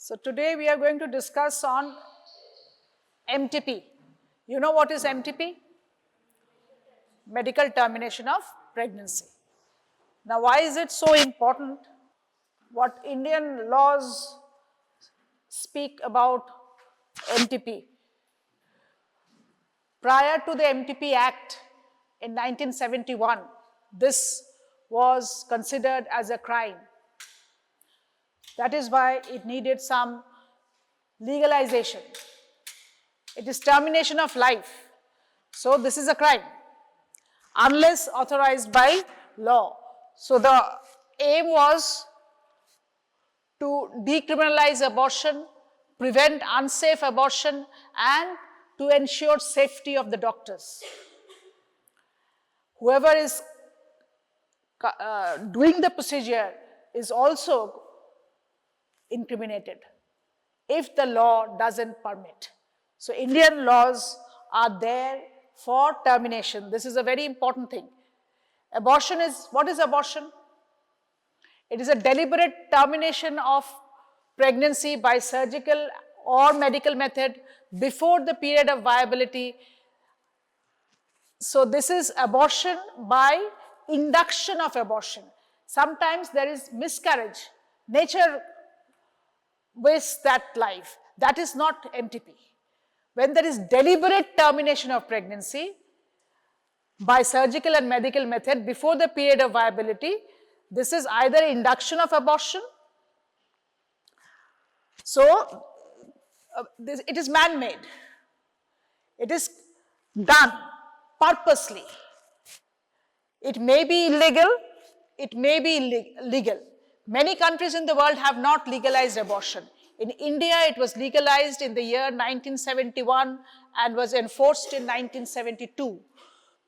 So today we are going to discuss on MTP. You know what is MTP? Medical termination of pregnancy. Now why is it so important? What Indian laws speak about MTP? Prior to the MTP Act in 1971, this was considered as a crime. That is why it needed some legalization. It is termination of life. So this is a crime unless authorized by law. So the aim was to decriminalize abortion, prevent unsafe abortion, and to ensure safety of the doctors. Whoever is doing the procedure is also incriminated if the law doesn't permit. So Indian laws are there for termination. This is a very important thing. Abortion is, what is abortion? It is a deliberate termination of pregnancy by surgical or medical method before the period of viability. So this is abortion by induction of abortion. Sometimes there is miscarriage. Nature wastes that life. That is not MTP. When there is deliberate termination of pregnancy by surgical and medical method before the period of viability, this is either induction of abortion. So it is man-made. It is done purposely. It may be illegal, it may be legal. Many countries in the world have not legalized abortion. In India, it was legalized in the year 1971 and was enforced in 1972.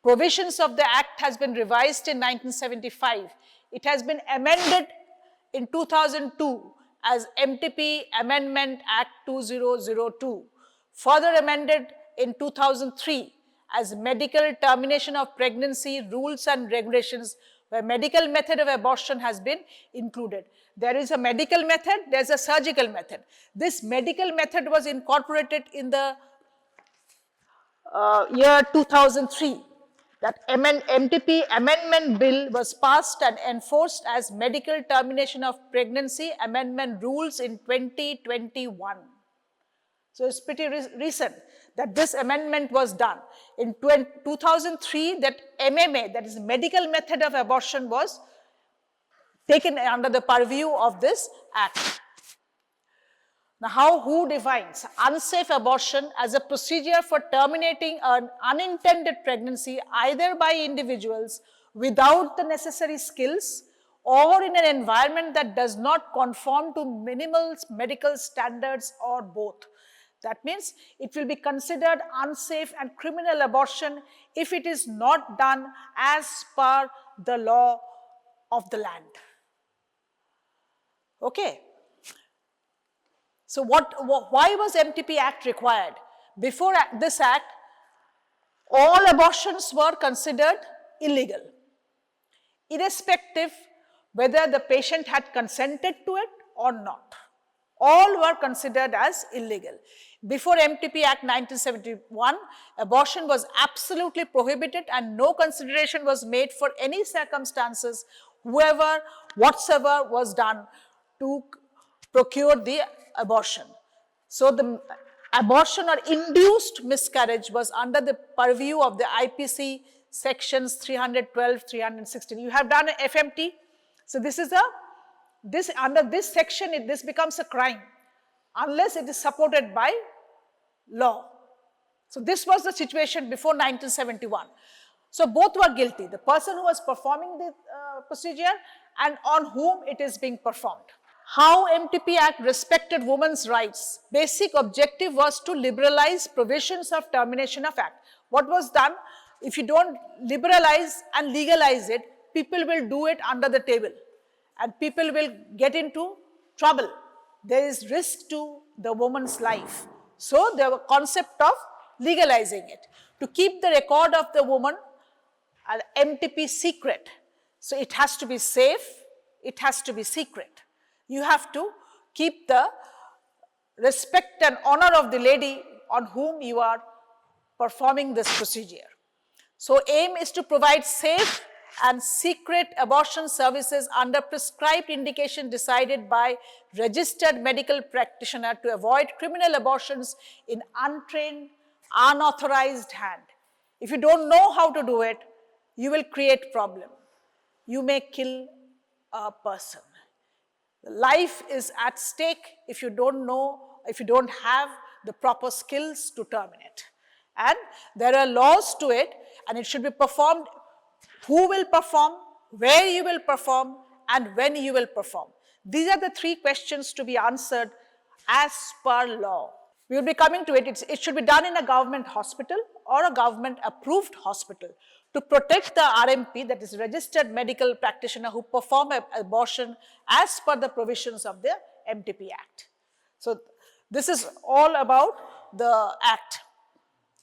Provisions of the Act has been revised in 1975. It has been amended in 2002 as MTP Amendment Act 2002. Further amended in 2003 as Medical Termination of Pregnancy Rules and Regulations, where medical method of abortion has been included. There is a medical method, there is a surgical method. This medical method was incorporated in the year 2003. That MTP Amendment Bill was passed and enforced as Medical Termination of Pregnancy Amendment Rules in 2021. So it's pretty recent that this amendment was done. In 2003, that MMA, that is medical method of abortion, was taken under the purview of this act. Now, who defines unsafe abortion as a procedure for terminating an unintended pregnancy either by individuals without the necessary skills or in an environment that does not conform to minimal medical standards or both? That means it will be considered unsafe and criminal abortion if it is not done as per the law of the land. Okay. So why was MTP Act required? Before this act, all abortions were considered illegal, irrespective whether the patient had consented to it or not. All were considered as illegal. Before MTP Act 1971, abortion was absolutely prohibited and no consideration was made for any circumstances, whatsoever was done to procure the abortion. So the abortion or induced miscarriage was under the purview of the IPC sections 312, 316. You have done an FMT. So this is under this section, this becomes a crime unless it is supported by law. So this was the situation before 1971. So both were guilty, the person who was performing the procedure and on whom it is being performed. How MTP Act respected women's rights? Basic objective was to liberalize provisions of termination of act. What was done? If you don't liberalize and legalize it, people will do it under the table and people will get into trouble. There is risk to the woman's life. So the concept of legalizing it, to keep the record of the woman, MTP secret. So it has to be safe, it has to be secret. You have to keep the respect and honor of the lady on whom you are performing this procedure. So aim is to provide safe and secret abortion services under prescribed indication decided by registered medical practitioner to avoid criminal abortions in untrained, unauthorized hand. If you don't know how to do it, you will create problem. You may kill a person. Life is at stake if you don't know, if you don't have the proper skills to terminate. And there are laws to it, and it should be performed. Who will perform, where you will perform, and when you will perform. These are the three questions to be answered as per law. We will be coming to it. It should be done in a government hospital or a government approved hospital to protect the RMP, that is registered medical practitioner, who perform abortion as per the provisions of the MTP Act. So this is all about the Act.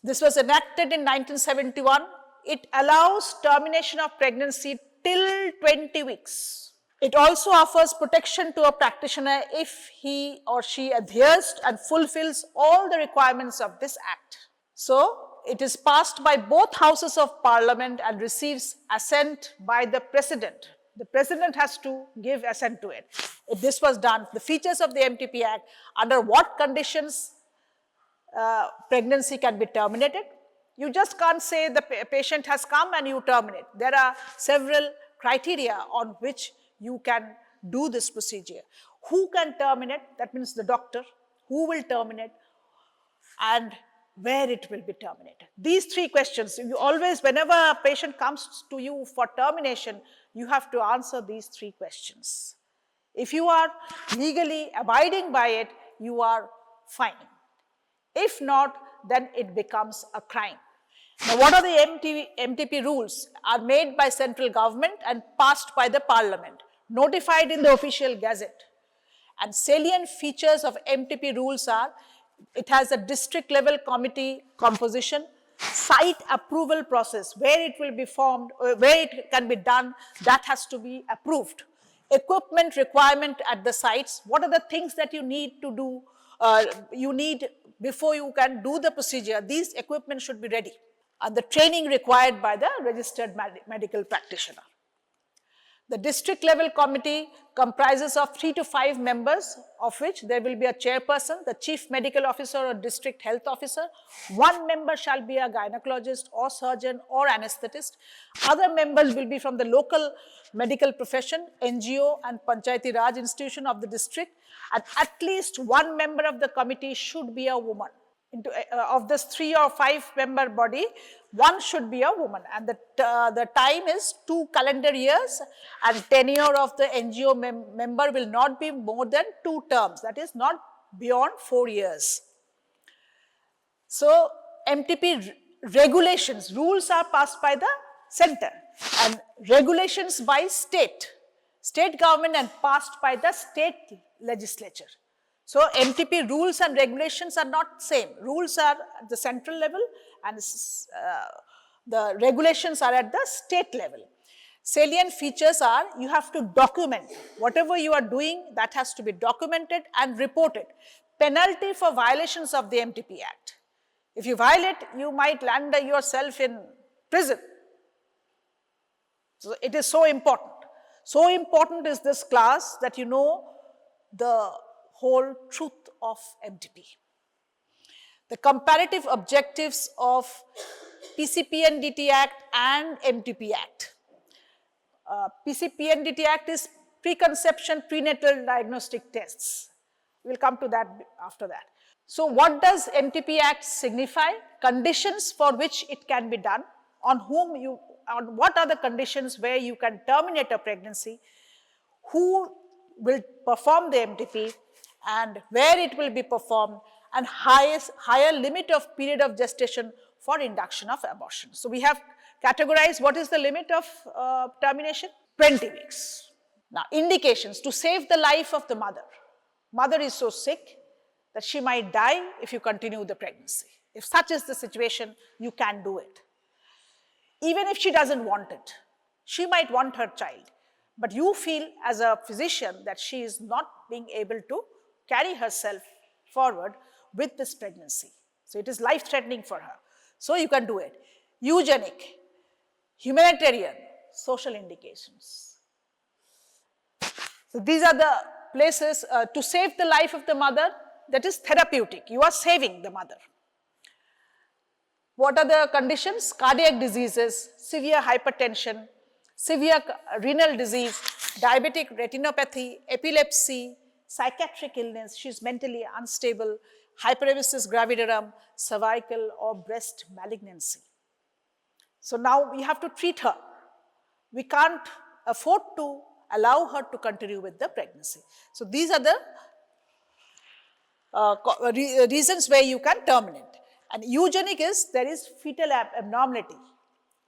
This was enacted in 1971. It allows termination of pregnancy till 20 weeks. It also offers protection to a practitioner if he or she adheres and fulfills all the requirements of this Act. So it is passed by both houses of parliament and receives assent by the president. The president has to give assent to it. If this was done, the features of the MTP Act, under what conditions pregnancy can be terminated. You just can't say the patient has come and you terminate. There are several criteria on which you can do this procedure. Who can terminate? That means the doctor. Who will terminate? And where it will be terminated. These three questions, you always, whenever a patient comes to you for termination, you have to answer these three questions. If you are legally abiding by it, you are fine. If not, then it becomes a crime. Now, what are the MTP rules? Are made by central government and passed by the parliament, notified in the official gazette. And salient features of MTP rules are, it has a district level committee composition, site approval process, where it will be formed, where it can be done, that has to be approved. Equipment requirement at the sites, what are the things that you need to do, you need before you can do the procedure, these equipment should be ready. And the training required by the registered medical practitioner. The district level committee comprises of 3 to 5 members, of which there will be a chairperson, the chief medical officer or district health officer. 1 member shall be a gynecologist or surgeon or anesthetist. Other members will be from the local medical profession, NGO and Panchayati Raj institution of the district. And at least 1 member of the committee should be a woman. Of this 3 or 5 member body, 1 should be a woman, and the time is 2 calendar years, and tenure of the NGO member will not be more than 2 terms, that is not beyond 4 years. So MTP regulations, rules are passed by the center, and regulations by state government and passed by the state legislature. So MTP rules and regulations are not same. Rules are at the central level and the regulations are at the state level. Salient features are, you have to document whatever you are doing, that has to be documented and reported. Penalty for violations of the MTP Act. If you violate, you might land yourself in prison. So it is so important. So important is this class that you know the whole truth of MTP. The comparative objectives of PCPNDT Act and MTP Act. PCPNDT Act is preconception prenatal diagnostic tests. We will come to that after that. So what does MTP Act signify? Conditions for which it can be done, on what are the conditions where you can terminate a pregnancy, who will perform the MTP, and where it will be performed, and higher limit of period of gestation for induction of abortion. So we have categorized what is the limit of termination? 20 weeks. Now indications to save the life of the mother. Mother is so sick that she might die if you continue the pregnancy. If such is the situation, you can do it. Even if she doesn't want it, she might want her child, but you feel as a physician that she is not being able to carry herself forward with this pregnancy. So it is life-threatening for her. So you can do it. Eugenic, humanitarian, social indications. So these are the places to save the life of the mother, that is therapeutic. You are saving the mother. What are the conditions? Cardiac diseases, severe hypertension, severe renal disease, diabetic retinopathy, epilepsy, psychiatric illness, she is mentally unstable, hyperemesis gravidarum, cervical or breast malignancy. So now we have to treat her. We can't afford to allow her to continue with the pregnancy. So these are the reasons where you can terminate. And eugenic is, there is fetal abnormality,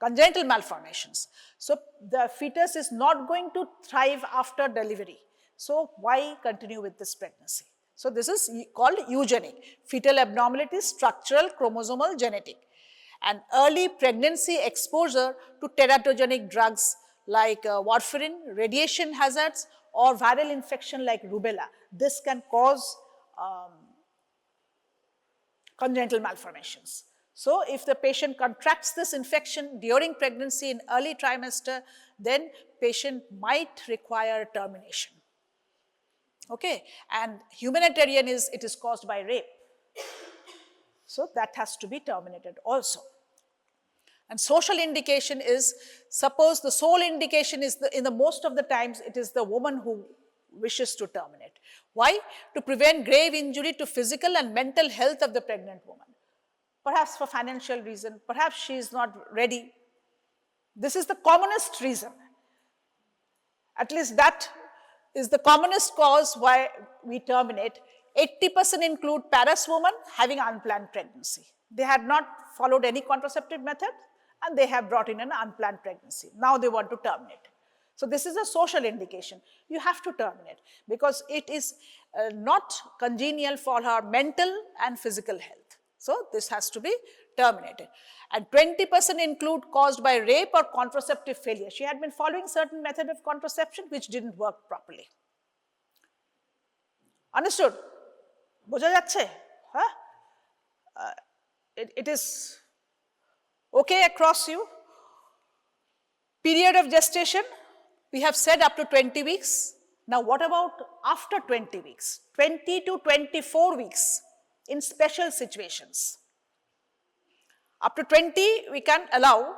congenital malformations. So the fetus is not going to thrive after delivery. So why continue with this pregnancy? So this is called eugenic. Fetal abnormality, structural, chromosomal, genetic. And early pregnancy exposure to teratogenic drugs like warfarin, radiation hazards, or viral infection like rubella. This can cause congenital malformations. So if the patient contracts this infection during pregnancy in early trimester, then patient might require termination. Okay, and humanitarian is, it is caused by rape. So that has to be terminated also. And social indication is, suppose the sole indication is, in the most of the times, it is the woman who wishes to terminate. Why? To prevent grave injury to physical and mental health of the pregnant woman. Perhaps for financial reason, perhaps she is not ready. This is the commonest reason. At least that is the commonest cause why we terminate. 80% include Paris women having unplanned pregnancy. They had not followed any contraceptive method and they have brought in an unplanned pregnancy. Now they want to terminate. So this is a social indication. You have to terminate because it is not congenial for her mental and physical health. So this has to be terminated. And 20% include caused by rape or contraceptive failure. She had been following certain method of contraception which didn't work properly. Understood? Boja jacche? Huh? It is okay across you. Period of gestation, we have said up to 20 weeks. Now what about after 20 weeks? 20 to 24 weeks in special situations. Up to 20 we can allow,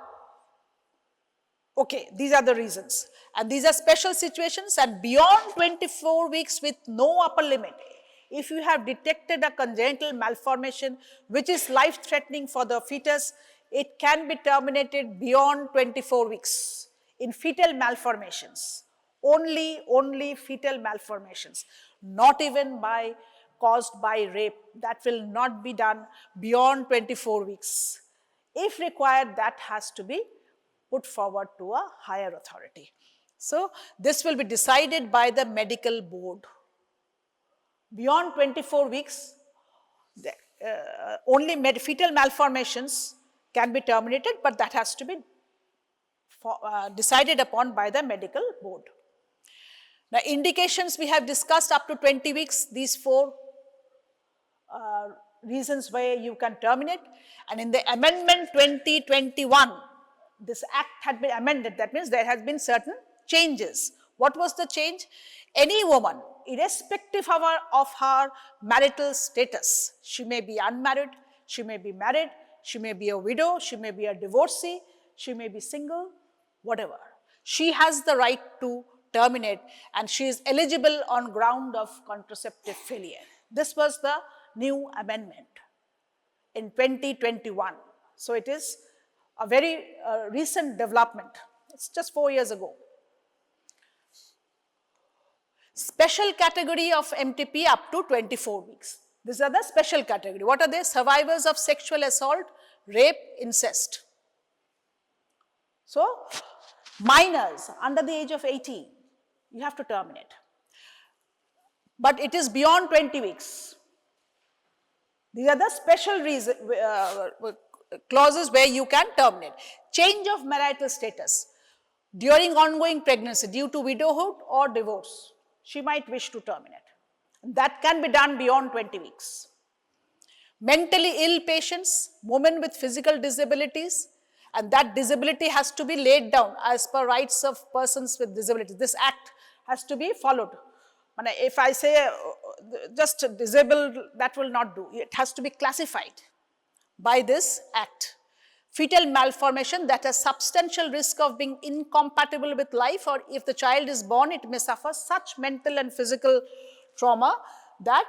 okay, these are the reasons. And these are special situations, and beyond 24 weeks with no upper limit. If you have detected a congenital malformation which is life-threatening for the fetus, it can be terminated beyond 24 weeks in fetal malformations. Only fetal malformations, not even caused by rape. That will not be done beyond 24 weeks. If required, that has to be put forward to a higher authority. So this will be decided by the medical board. Beyond 24 weeks, only fetal malformations can be terminated, but that has to be decided upon by the medical board. Now, indications we have discussed up to 20 weeks, these 4 reasons where you can terminate. And in the amendment 2021, this act had been amended. That means there has been certain changes. What was the change? Any woman, irrespective of her marital status, she may be unmarried, she may be married, she may be a widow, she may be a divorcee, she may be single, whatever. She has the right to terminate and she is eligible on ground of contraceptive failure. This was the new amendment in 2021. So it is a very recent development. It's just 4 years ago. Special category of MTP up to 24 weeks. These are the special category. What are they? Survivors of sexual assault, rape, incest. So, minors under the age of 18, you have to terminate. But it is beyond 20 weeks. These are the special clauses where you can terminate. Change of marital status during ongoing pregnancy due to widowhood or divorce. She might wish to terminate. That can be done beyond 20 weeks. Mentally ill patients, women with physical disabilities, and that disability has to be laid down as per rights of persons with disabilities. This act has to be followed. If I say just disabled, that will not do. It has to be classified by this act. Fetal malformation that has substantial risk of being incompatible with life, or if the child is born, it may suffer such mental and physical trauma that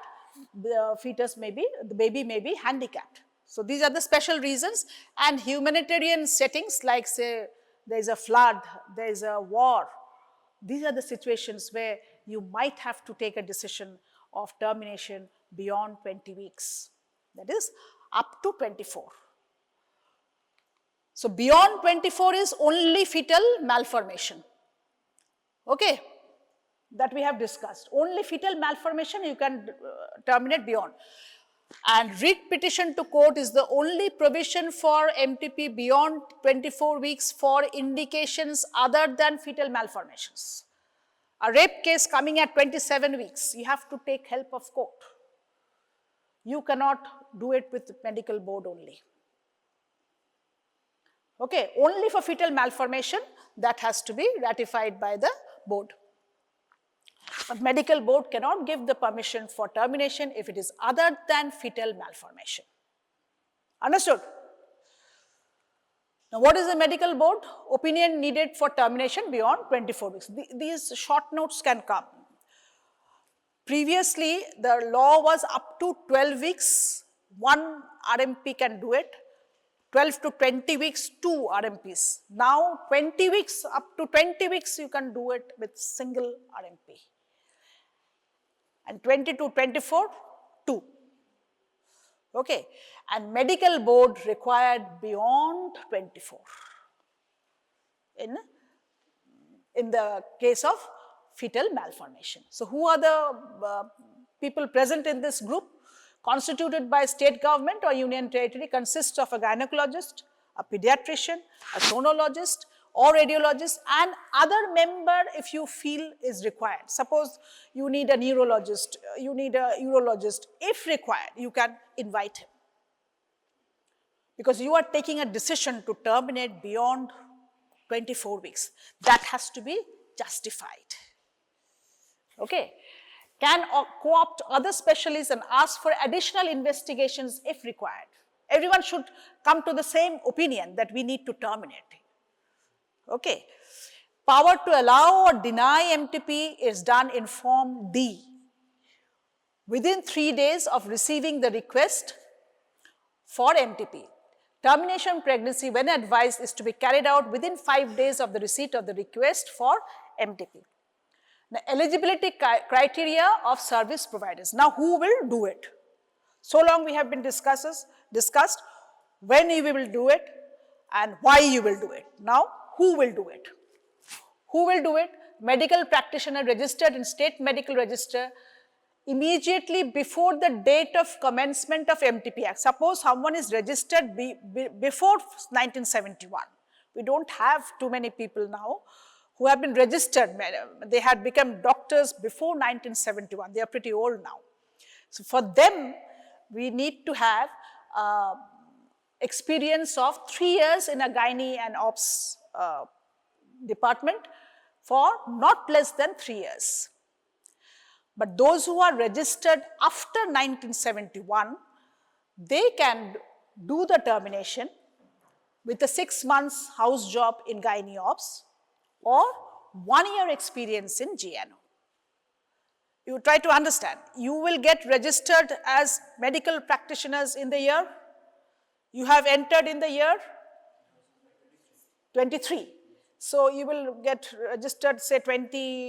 the fetus may be, the baby may be handicapped. So these are the special reasons. And humanitarian settings like, say, there is a flood, there is a war. These are the situations where you might have to take a decision of termination beyond 20 weeks. That is up to 24. So beyond 24 is only fetal malformation. Okay, that we have discussed. Only fetal malformation you can terminate beyond. And writ petition to court is the only provision for MTP beyond 24 weeks for indications other than fetal malformations. A rape case coming at 27 weeks, you have to take help of court. You cannot do it with the medical board only. Okay, only for fetal malformation, that has to be ratified by the board. But medical board cannot give the permission for termination if it is other than fetal malformation. Understood? Now, what is the medical board? Opinion needed for termination beyond 24 weeks. These short notes can come. Previously, the law was up to 12 weeks, one RMP can do it. 12 to 20 weeks, 2 RMPs. Now 20 weeks, up to 20 weeks you can do it with single RMP. And 20 to 24, 2. Okay, and medical board required beyond 24 in the case of fetal malformation. So who are the people present in this group? Constituted by state government or union territory, consists of a gynecologist, a pediatrician, a sonologist or radiologist, and other member if you feel is required. Suppose you need a neurologist, you need a urologist, if required, you can invite him. Because you are taking a decision to terminate beyond 24 weeks. That has to be justified. Okay. Can co-opt other specialists and ask for additional investigations if required. Everyone should come to the same opinion that we need to terminate. Okay. Power to allow or deny MTP is done in Form D. Within 3 days of receiving the request for MTP. Termination pregnancy, when advised, is to be carried out within 5 days of the receipt of the request for MTP. The eligibility criteria of service providers. Now, who will do it? So long we have been discussed when you will do it and why you will do it. Now, who will do it? Who will do it? Medical practitioner registered in state medical register immediately before the date of commencement of MTP Act. Suppose someone is registered before 1971. We don't have too many people now who have been registered. They had become doctors before 1971. They are pretty old now. So for them, we need to have experience of 3 years in a gynae and ops department for not less than 3 years. But those who are registered after 1971, they can do the termination with a 6 months house job in gynae ops or 1 year experience in GNO. You try to understand. You will get registered as medical practitioners in the year. You have entered in the year 23. So you will get registered, say 29.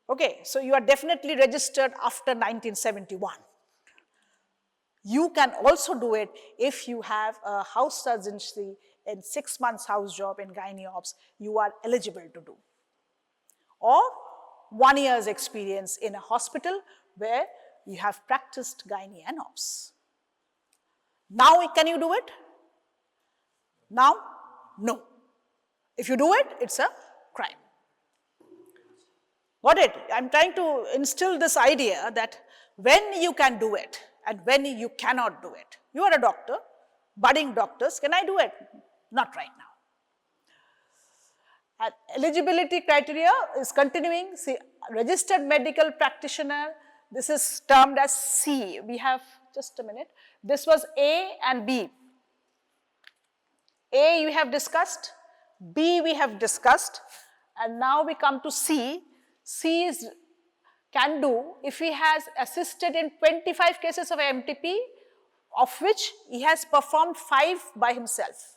Okay, so you are definitely registered after 1971. You can also do it if you have a house surgeoncy in 6 months house job in gynae ops, you are eligible to do. Or 1 year's experience in a hospital where you have practiced gynae and ops. Now, can you do it? Now, no. If you do it, it's a crime. Got it? I'm trying to instill this idea that when you can do it and when you cannot do it. You are a doctor, budding doctors, can I do it? Not right now. And eligibility criteria is continuing. See, registered medical practitioner, this is termed as C. We have, just a minute, this was A and B. A you have discussed, B we have discussed, and now we come to C. C is can do if he has assisted in 25 cases of MTP, of which he has performed 5 by himself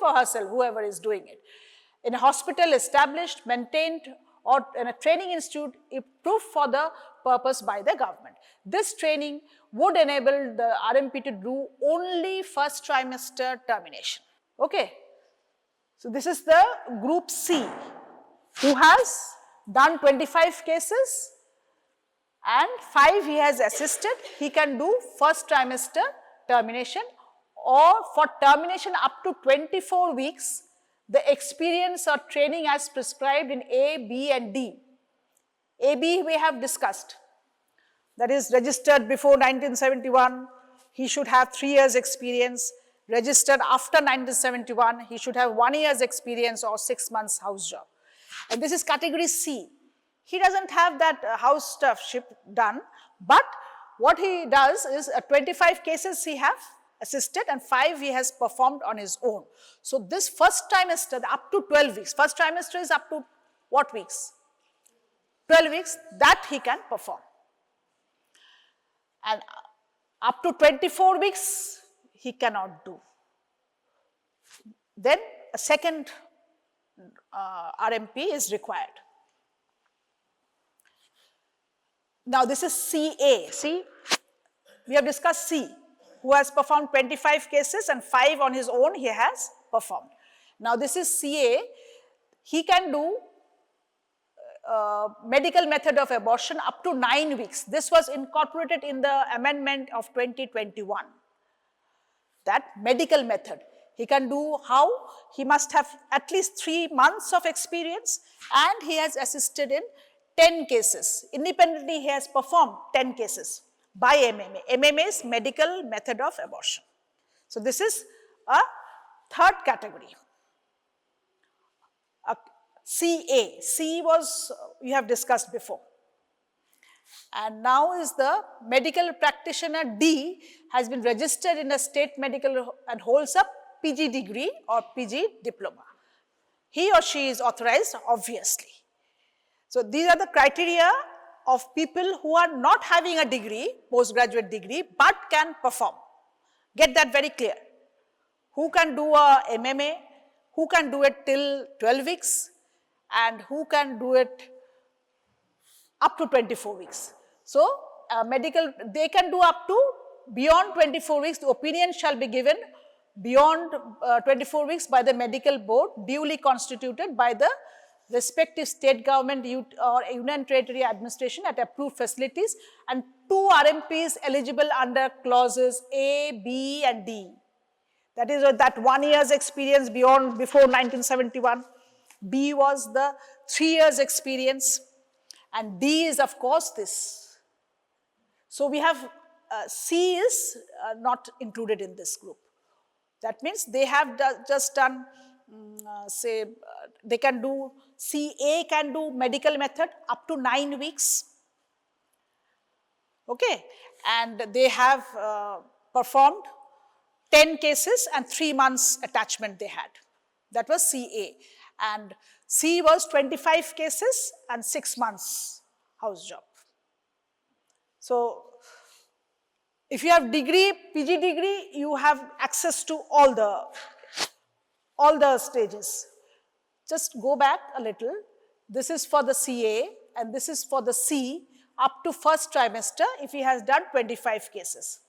or herself, whoever is doing it, in a hospital established, maintained, or in a training institute approved for the purpose by the government. This training would enable the RMP to do only first trimester termination. Okay. So this is the group C, who has done 25 cases and 5 he has assisted. He can do first trimester termination, or for termination up to 24 weeks, the experience or training as prescribed in A, B and D. A, B we have discussed, that is registered before 1971, he should have 3 years experience. Registered after 1971, he should have 1 year's experience or 6 months house job. And this is category C. He doesn't have that house stuff done, but what he does is 25 cases he have assisted and 5 he has performed on his own. So this first trimester up to 12 weeks, first trimester is up to what weeks? 12 weeks, that he can perform. And up to 24 weeks, he cannot do. Then a second RMP is required. Now this is CA. See, we have discussed C, who has performed 25 cases and 5 on his own he has performed. Now this is CA. He can do medical method of abortion up to 9 weeks. This was incorporated in the amendment of 2021. That medical method. He can do how? He must have at least 3 months of experience and he has assisted in 10 cases. Independently, he has performed 10 cases by MMA. MMA is medical method of abortion. So this is a third category. CA. C was, you have discussed before. And now is the medical practitioner D has been registered in a state medical and holds a PG degree or PG diploma. He or she is authorized, obviously. So these are the criteria of people who are not having a degree, postgraduate degree, but can perform. Get that very clear. Who can do a MMA, who can do it till 12 weeks, and who can do it up to 24 weeks. So medical, they can do up to beyond 24 weeks, the opinion shall be given beyond 24 weeks by the medical board duly constituted by the respective state government or union territory administration at approved facilities, and 2 RMPs eligible under clauses A, B and D. That is that 1 year's experience before 1971. B was the 3 years experience and D is of course this. So we have C is not included in this group. That means they have just done they can do, CA can do medical method up to 9 weeks, okay, and they have performed 10 cases and 3 months attachment they had. That was CA. And C was 25 cases and 6 months house job. So if you have degree, PG degree, you have access to all the stages. Just go back a little. This is for the CA and this is for the C up to first trimester if he has done 25 cases.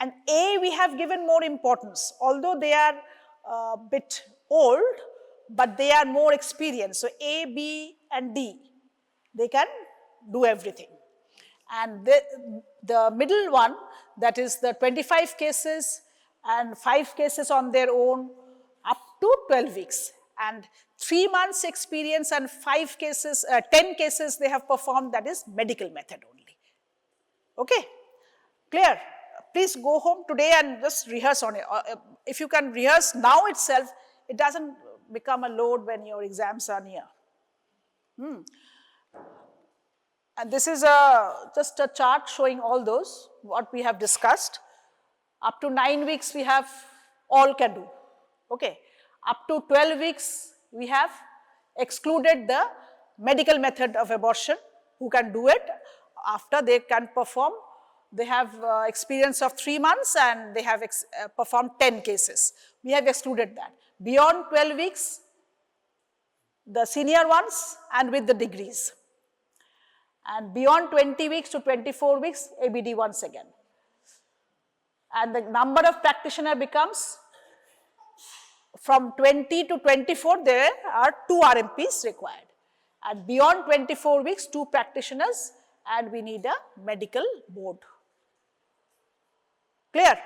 And A we have given more importance, although they are a bit old, but they are more experienced. So A, B and D, they can do everything. And the middle one, that is the 25 cases and 5 cases on their own up to 12 weeks. and 3 months experience and 5 cases, 10 cases they have performed, that is medical method only. Okay, clear? Please go home today and just rehearse on it. If you can rehearse now itself, it doesn't become a load when your exams are near. And this is just a chart showing all those, what we have discussed. Up to 9 weeks we have all can do, okay. Up to 12 weeks we have excluded the medical method of abortion, who can do it after they can perform. They have experience of 3 months and they have performed 10 cases. We have excluded that. Beyond 12 weeks, the senior ones and with the degrees. And beyond 20 weeks to 24 weeks, ABD once again. And the number of practitioner becomes from 20 to 24, there are 2 RMPs required. And beyond 24 weeks, 2 practitioners, and we need a medical board. Clear?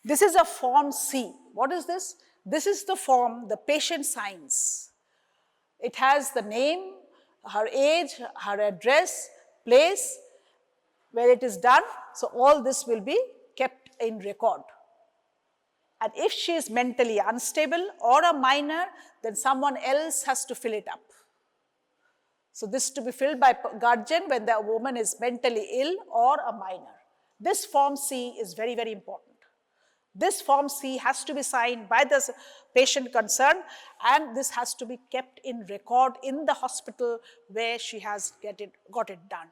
This is a Form C. What is this? This is the form, the patient signs. It has the name, her age, her address, place, where it is done. So all this will be kept in record. And if she is mentally unstable or a minor, then someone else has to fill it up. So this is to be filled by guardian when the woman is mentally ill or a minor. This Form C is very, very important. This Form C has to be signed by the patient concerned, and this has to be kept in record in the hospital where she has got it done.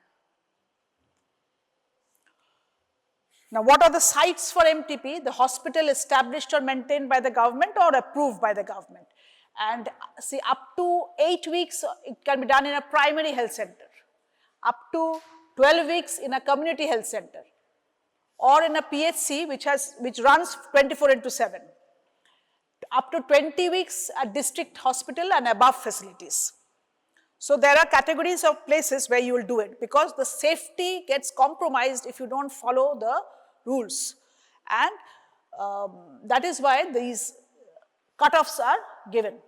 Now, what are the sites for MTP? The hospital established or maintained by the government or approved by the government. And see, up to 8 weeks, it can be done in a primary health center. Up to 12 weeks in a community health center, or in a PHC which runs 24/7. Up to 20 weeks at district hospital and above facilities. So there are categories of places where you will do it, because the safety gets compromised if you don't follow the rules. And that is why these cutoffs are given.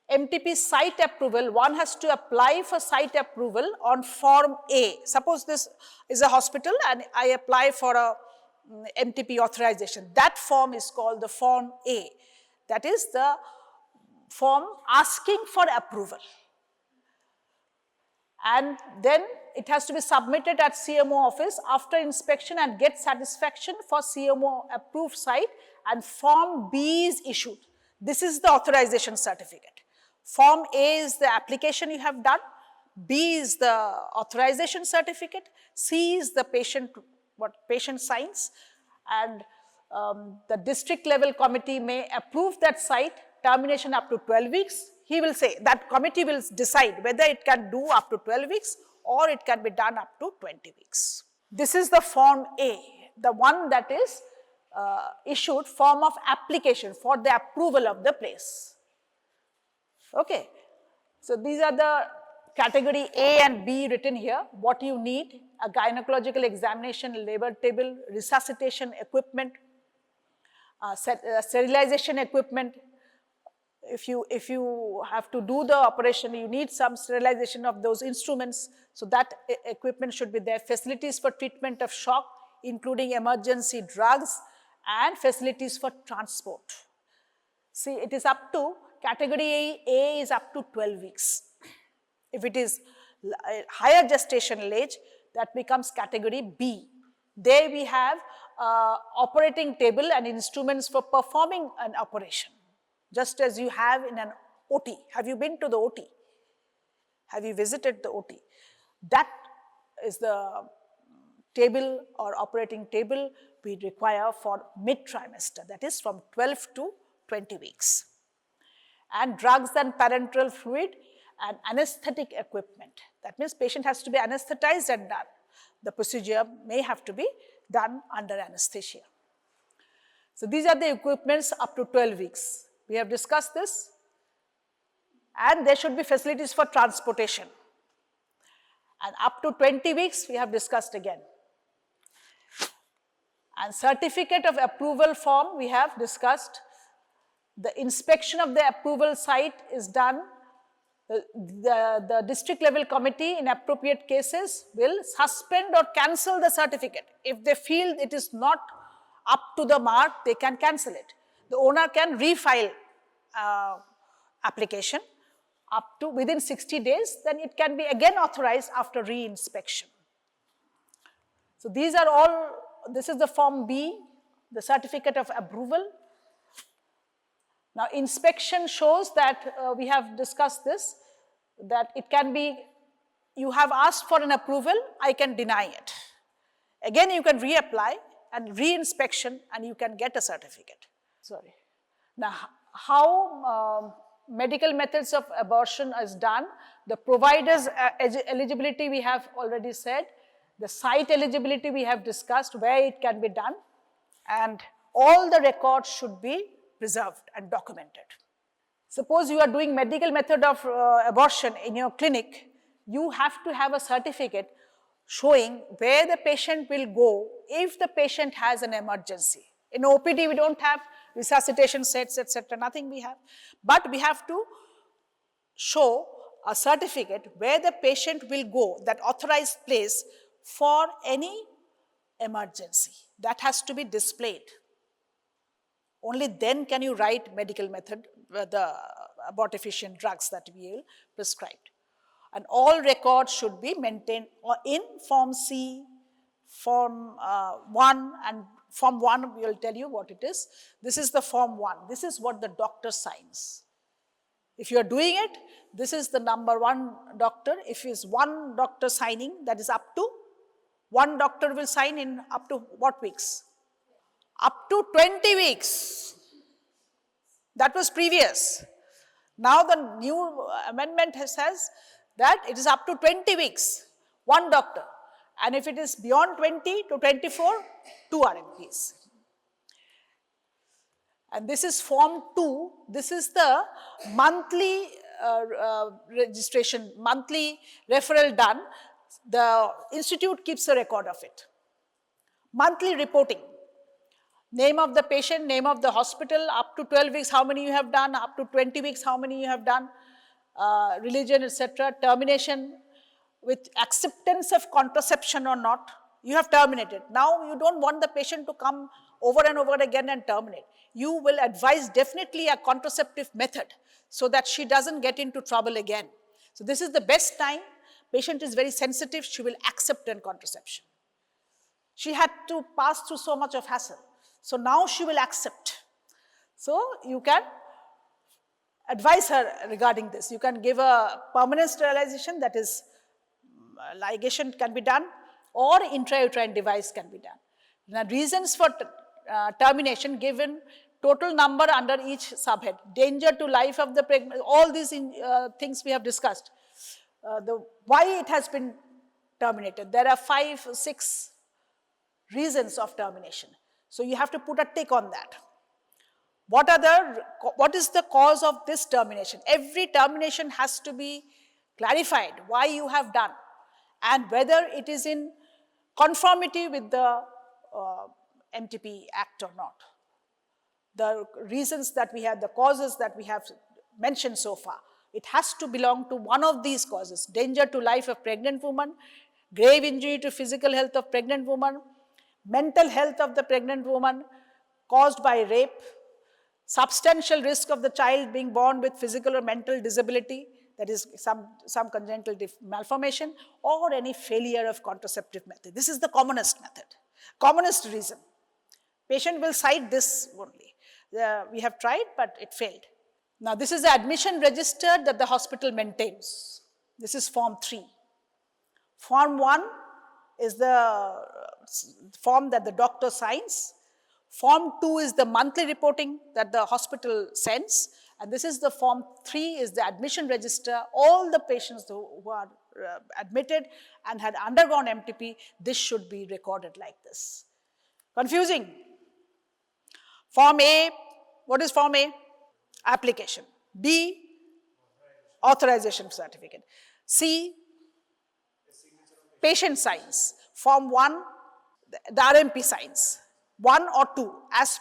MTP site approval, one has to apply for site approval on Form A. Suppose this is a hospital and I apply for a MTP authorization. That form is called the Form A. That is the form asking for approval. And then it has to be submitted at CMO office after inspection and get satisfaction for CMO approved site, and Form B is issued. This is the authorization certificate. Form A is the application you have done, B is the authorization certificate, C is the patient signs, and the district level committee may approve that site, termination up to 12 weeks. He will say, that committee will decide whether it can do up to 12 weeks or it can be done up to 20 weeks. This is the Form A, the one that is issued form of application for the approval of the place. Okay, so these are the category A and B written here. What you need: a gynecological examination, labor table, resuscitation equipment, sterilization equipment. If you have to do the operation, you need some sterilization of those instruments, so that equipment should be there. Facilities for treatment of shock, including emergency drugs, and facilities for transport. See, it is up to category A is up to 12 weeks. If it is higher gestational age, that becomes category B. There we have operating table and instruments for performing an operation, just as you have in an OT. Have you been to the OT? Have you visited the OT? That is the table or operating table we require for mid-trimester, that is from 12 to 20 weeks. And drugs and parenteral fluid and anesthetic equipment. That means patient has to be anesthetized and done. The procedure may have to be done under anesthesia. So these are the equipments up to 12 weeks. We have discussed this. And there should be facilities for transportation. And up to 20 weeks we have discussed again. And certificate of approval form we have discussed. The inspection of the approval site is done. The district level committee in appropriate cases will suspend or cancel the certificate. If they feel it is not up to the mark, they can cancel it. The owner can refile application up to within 60 days, then it can be again authorized after re-inspection. So these are all, this is the form B, the certificate of approval. Now inspection shows that we have discussed this, that it can be, you have asked for an approval, I can deny it. Again you can reapply and re-inspection and you can get a certificate. Sorry. Now how medical methods of abortion is done, the provider's eligibility we have already said, the site eligibility we have discussed, where it can be done, and all the records should be preserved and documented. Suppose you are doing medical method of abortion in your clinic, you have to have a certificate showing where the patient will go if the patient has an emergency. In OPD we don't have resuscitation sets, etc., nothing we have, but we have to show a certificate where the patient will go, that authorized place for any emergency. That has to be displayed. Only then can you write medical method, the abortifacient drugs that we will prescribe. And all records should be maintained in Form C, Form 1, and Form 1 we will tell you what it is. This is the Form 1. This is what the doctor signs. If you are doing it, this is the number 1 doctor. If it is 1 doctor signing, that is up to, 1 doctor will sign in up to what weeks? Up to 20 weeks. That was previous. Now the new amendment says that it is up to 20 weeks, 1 doctor. And if it is beyond 20 to 24, 2 RMPs. And this is Form 2. This is the monthly registration, monthly referral done. The institute keeps a record of it. Monthly reporting. Name of the patient, name of the hospital, up to 12 weeks, how many you have done, up to 20 weeks, how many you have done, religion, etc., termination, with acceptance of contraception or not, you have terminated. Now you don't want the patient to come over and over again and terminate. You will advise definitely a contraceptive method so that she doesn't get into trouble again. So this is the best time. Patient is very sensitive, she will accept an contraception. She had to pass through so much of hassle. So now she will accept. So you can advise her regarding this. You can give a permanent sterilization, that is ligation can be done, or intrauterine device can be done. Now reasons for termination given, total number under each subhead, danger to life of the pregnant, all these things we have discussed. Why it has been terminated. There are 5, 6 reasons of termination. So you have to put a tick on that. What is the cause of this termination? Every termination has to be clarified why you have done and whether it is in conformity with the MTP Act or not. The reasons that we have, the causes that we have mentioned so far, it has to belong to one of these causes: danger to life of pregnant woman, grave injury to physical health of pregnant woman, mental health of the pregnant woman caused by rape, substantial risk of the child being born with physical or mental disability, that is some congenital malformation, or any failure of contraceptive method. This is the commonest method, commonest reason. Patient will cite this only. We have tried, but it failed. Now this is the admission register that the hospital maintains. This is Form 3. Form 1 is the form that the doctor signs. Form 2 is the monthly reporting that the hospital sends. And this is the Form 3 is the admission register. All the patients who are admitted and had undergone MTP, this should be recorded like this. Confusing? Form A, what is Form A? Application. B, authorization certificate. C, patient signs. Form 1, the RMP signs. 1 or 2, as